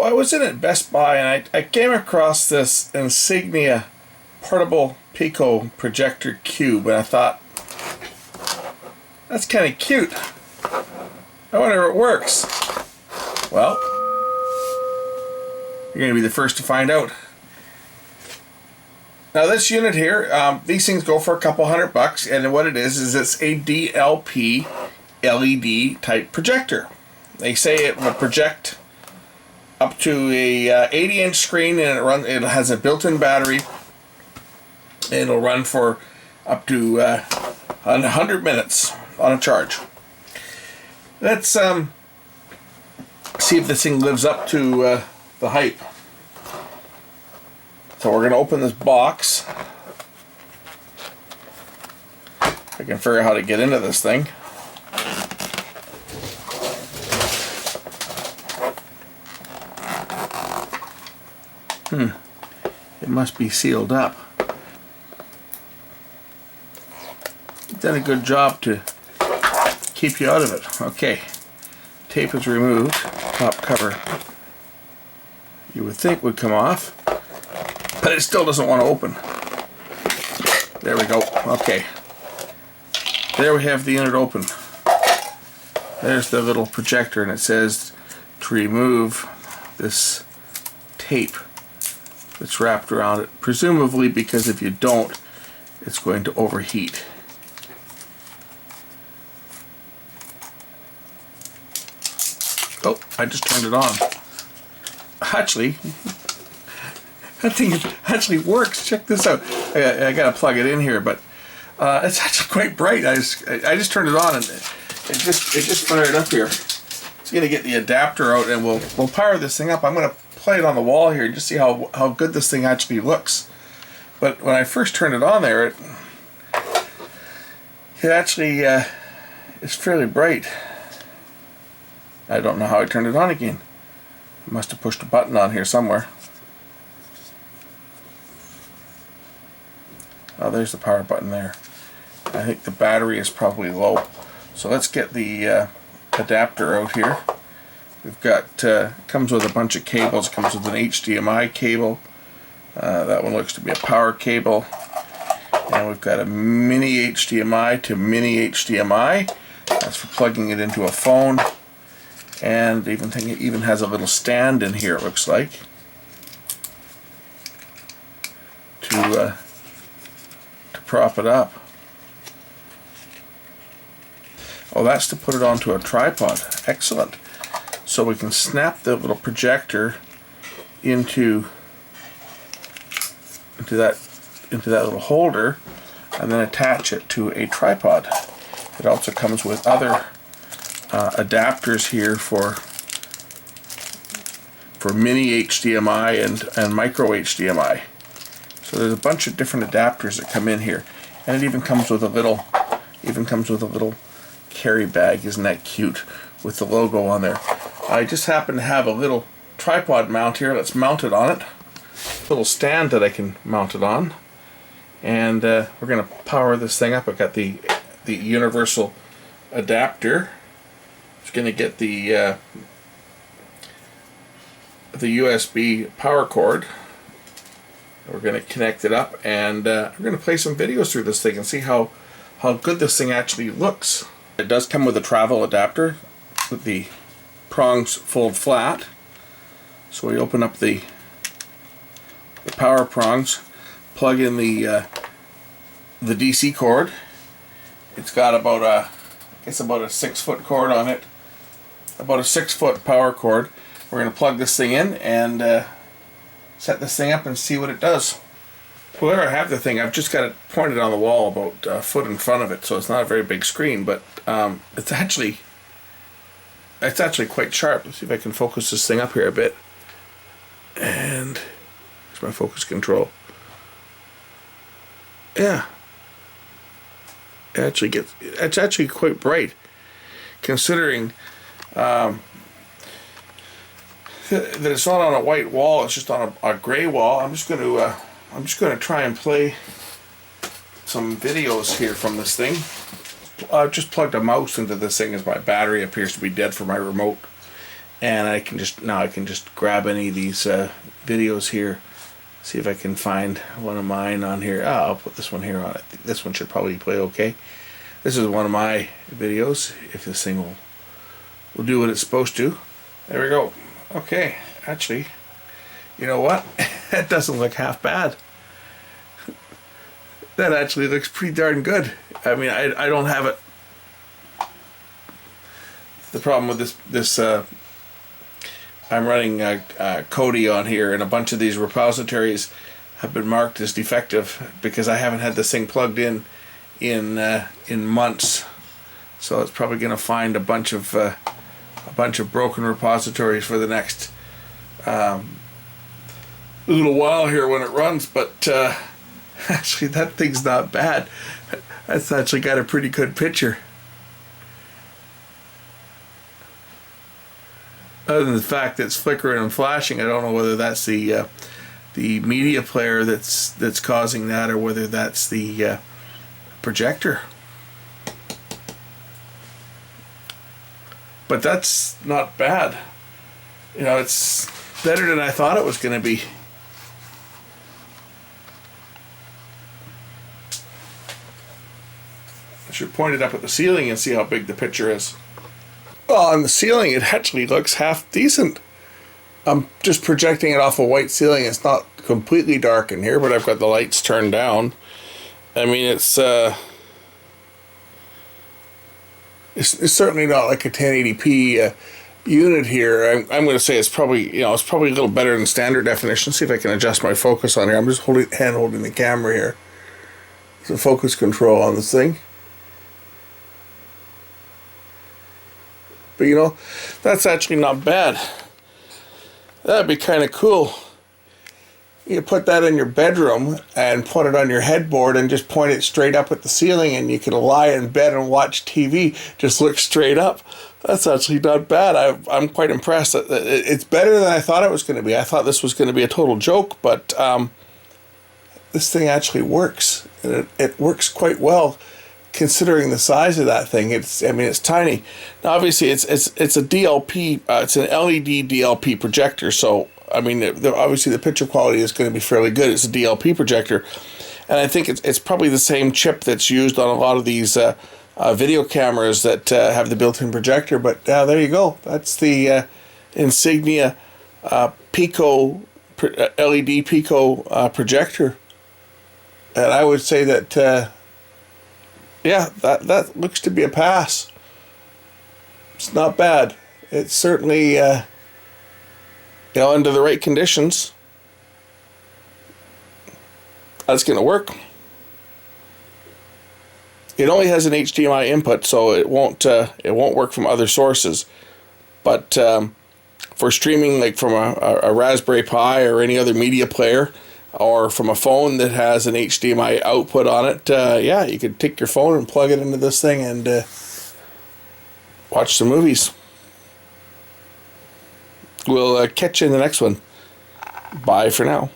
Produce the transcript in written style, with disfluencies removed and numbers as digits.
I was in at Best Buy and I came across this Insignia portable Pico projector cube, and I thought, that's kind of cute. I wonder if it works. Well, you're going to be the first to find out. Now this unit here, these things go for a couple $100, and what it is it's a DLP LED type projector. They say it will project up to a 80-inch screen, and it has a built-in battery. It'll run for up to 100 minutes on a charge. Let's see if this thing lives up to the hype. So we're going to open this box. If I can figure out how to get into this thing. It must be sealed up. Done a good job to keep you out of it. Okay, tape is removed. Top cover, you would think, would come off, but it still doesn't want to open. There we go. Okay, there we have the unit open. There's the little projector, and it says to remove this tape that's wrapped around it, presumably because if you don't, it's going to overheat. Oh, I just turned it on. Actually, that thing actually works. Check this out. I gotta plug it in here, but it's actually quite bright. I just turned it on, and it just fired up here. It's gonna get the adapter out, and we'll power this thing up. I'm gonna play it on the wall here and just see how good this thing actually looks. But when I first turned it on there, it actually is fairly bright. I don't know how I turned it on again. I must have pushed a button on here somewhere. Oh, there's the power button there. I think the battery is probably low. So let's get the adapter out here. We've got, comes with a bunch of cables. It comes with an HDMI cable. That one looks to be a power cable. And we've got a mini HDMI to mini HDMI. That's for plugging it into a phone. And it even has a little stand in here, it looks like, to prop it up. Oh, that's to put it onto a tripod. Excellent. So we can snap the little projector into that little holder, and then attach it to a tripod. It also comes with other adapters here for mini HDMI and micro HDMI. So there's a bunch of different adapters that come in here, and it even comes with a little carry bag. Isn't that cute, with the logo on there? I just happen to have a little tripod mount here. Let's mount it on it. A little stand that I can mount it on, and we're going to power this thing up. I've got the universal adapter. It's going to get the USB power cord. We're going to connect it up, and we're going to play some videos through this thing and see how good this thing actually looks. It does come with a travel adapter with the prongs fold flat. So we open up the power prongs, plug in the DC cord. It's got about a 6-foot cord on it, about a 6-foot power cord. We're going to plug this thing in and set this thing up and see what it does. Well, there I have the thing. I've just got it pointed on the wall about a foot in front of it, so it's not a very big screen, but it's actually quite sharp. Let's see if I can focus this thing up here a bit. And here's my focus control. Yeah. It's actually quite bright, considering that it's not on a white wall. It's just on a gray wall. I'm just going to try and play some videos here from this thing. I've just plugged a mouse into this thing as my battery appears to be dead for my remote, and I can just grab any of these videos here. See if I can find one of mine on here. I'll put this one here on. I think this one should probably play okay. This is one of my videos. If this thing will do what it's supposed to. There we go. Okay, actually, you know what? That doesn't look half bad. That actually looks pretty darn good. I mean, I don't have it. The problem with this I'm running Kodi on here, and a bunch of these repositories have been marked as defective because I haven't had this thing plugged in months. So it's probably going to find a bunch of broken repositories for the next little while here when it runs. But actually, that thing's not bad. That's actually got a pretty good picture. Other than the fact that it's flickering and flashing, I don't know whether that's the media player that's causing that, or whether that's the projector. But that's not bad. You know, it's better than I thought it was going to be. I should point it up at the ceiling and see how big the picture is. Well, on the ceiling, it actually looks half decent. I'm just projecting it off a white ceiling. It's not completely dark in here, but I've got the lights turned down. I mean, it's certainly not like a 1080p unit here. I'm going to say it's probably a little better than standard definition. See if I can adjust my focus on here. I'm just hand holding the camera here. There's a focus control on this thing. But you know, that's actually not bad. That'd be kind of cool. You put that in your bedroom and put it on your headboard and just point it straight up at the ceiling, and you can lie in bed and watch TV. Just look straight up. That's actually not bad. I'm quite impressed. It's better than I thought it was going to be. I thought this was going to be a total joke, but this thing actually works. And it works quite well, considering the size of that thing. It's tiny. Now obviously it's a DLP, it's an LED DLP projector, so I mean obviously the picture quality is going to be fairly good. It's a DLP projector, and I think it's probably the same chip that's used on a lot of these video cameras that have the built-in projector. But there you go. That's the Insignia Pico LED Pico projector, and I would say that. Yeah, that looks to be a pass. It's not bad. It's certainly, under the right conditions, that's going to work. It only has an HDMI input, so it won't work from other sources. But for streaming, like from a Raspberry Pi or any other media player, or from a phone that has an HDMI output on it, yeah, you could take your phone and plug it into this thing and watch some movies. We'll catch you in the next one. Bye for now.